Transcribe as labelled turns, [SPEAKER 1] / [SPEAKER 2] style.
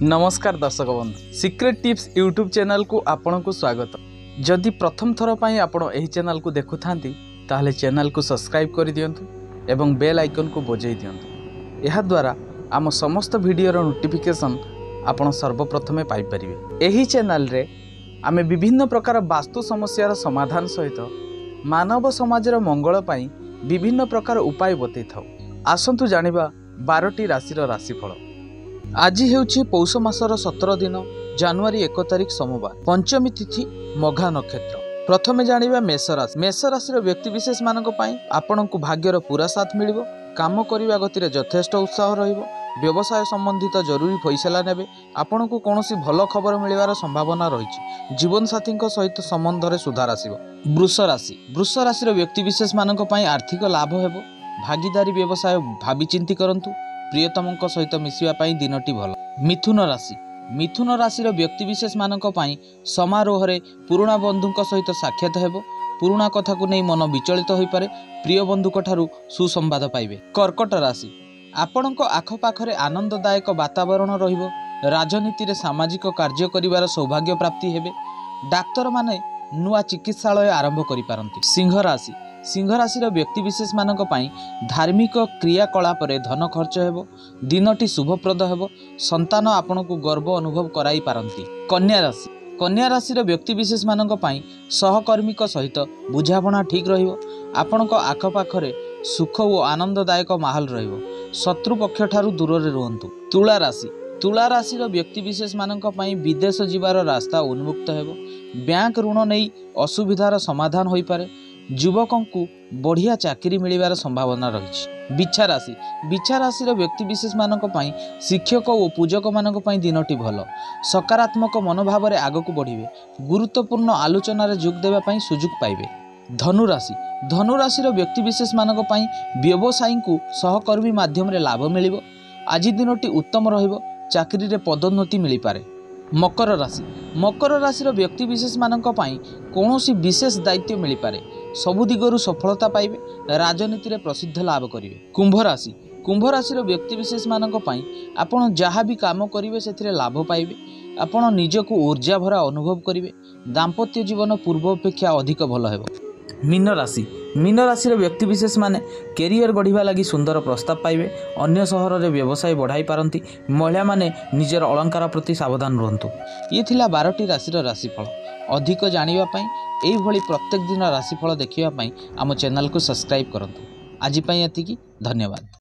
[SPEAKER 1] नमस्कार दर्शक बंधु सीक्रेट टिप्स यूट्यूब चैनल को आपण को स्वागत। जदि प्रथम थर पर आपण एही चैनल को देखु थांती ताहले चैनल को सब्सक्राइब कर दियंतु एवं बेल आइकन को बजाई दियंतु। यह द्वारा आम समस्त वीडियो नोटिफिकेशन आपण सर्वप्रथमे पाई परिबे। एही चैनल रे आमे विभिन्न प्रकार वास्तु समस्यार समाधान सहित मानव समाजर मंगल पाई विभिन्न प्रकार उपाय बतई थाउ। आसंतु जानिबा 12टी राशिर राशिफल। आज हेउछि पौष मासर 17 दिन जनवरी 1 तारिख सोमवार, पंचमी तिथि मघा नक्षत्र। प्रथमे जानिबा मेष राशि। मेष राशि व्यक्ति विशेष मानक पई आपनकु भाग्यर पूरा साथ मिलिबो। काम करिबा गतिरे यथेष्ट उत्साह रहिबो। व्यवसाय संबंधित जरूरी फैसला नेबे। आपनकु कोनोसी भल खबर मिलिबार संभावना रहिछि। जीवन साथी सहित संबंध रे सुधार आसिबो। वृष राशि। वृष राशि व्यक्ति विशेष मानक पई आर्थिक लाभ हेबो। भागीदारी व्यवसाय भावी चिंती करंतु। प्रियतमों सहित मिसिबा पाई दिनटी भल। मिथुन राशि। मिथुन राशि व्यक्ति विशेष मानक पाई समारोह रे पुराणा बंधुक सहित साक्षात हेबो। पुराणा कथा को नहीं मन विचलित हो पारे। प्रिय बंधुक ठारू सुसंवाद पाइबे। कर्कट राशि। आपणक आखपाखरे आनंददायक वातावरण रहिबो। राजनीति रे सामाजिक कार्य करिवार सौभाग्य प्राप्ति हेबे। डाक्तर माने नुआ चिकित्सालय आरंभ करि पारंती। सिंह राशि। सिंह राशि व्यक्ति विशेष मानक पाई धार्मिक क्रियाकलाप रे धन खर्च हेबो। दिनटी शुभप्रद हेबो। संतान आपन को गर्व अनुभव कराई पारंती। कन्या राशि। कन्या राशि व्यक्ति विशेष मानक पाई सहकर्मी सहित बुझापणा ठीक रहिबो। आपणक आखपाखरे सुख और आनंददायक माहौल रहिबो। शत्रु पक्ष ठारू दूर रे रुहंतु। तुला राशि। तुला राशि व्यक्ति विशेष मानक पाई विदेश जिबार रास्ता उन्मुक्त हेबो। बैंक ऋण नहीं असुविधार समाधान होई पारे। युवकों को बढ़िया चाकरी मिलिबार संभावना रही। बिच्छा राशि। बिच्छा राशि व्यक्ति विशेष मानक पाई शिक्षक और पूजक मानक पाई दिनटी भल। सकारात्मक मनोभाव रे आगक बढ़िबे। गुरुत्वपूर्ण आलोचना रे जोग देबा पाई सुजुग पाइबे। धनु राशि। धनु राशि व्यक्ति विशेष मानक पाई व्यवसायी को सहकर्मी माध्यम रे लाभ मिलिबो। आज दिनटी उत्तम रहिबो। चाकरी रे पदोन्नति मिली पारे। मकर राशि। मकर राशि व्यक्ति विशेष मानक पाई कौनसी विशेष दायित्व मिली पारे। सबु दिगरु सफलता पाइबे। राजनीति रे प्रसिद्ध लाभ करिवे। कुंभ राशि। कुंभ राशि व्यक्ति विशेष मानक पाई आपण जहाँ भी काम करिवे सेथिरे लाभ पाइबे। आपण निजको ऊर्जा भरा अनुभव करिवे। दाम्पत्य जीवन पूर्व अपेक्षा अधिक भल हेबो। मीन राशि। मीन राशि व्यक्ति विशेष माने कैरियर गढ़िबा लगी सुंदर प्रस्ताव पाइबे। अन्य सहर रे व्यवसाय बढ़ाई पारंती। महिला माने निजर अलंकार प्रति सावधान रहंतु। ये थिला 12टी राशि राशिफल। अधिक जानिबा पाई एई भली प्रत्येक दिन राशिफल देखिबा पाई आम चैनल को सब्सक्राइब करंतु। आज पाई एतिकी। धन्यवाद।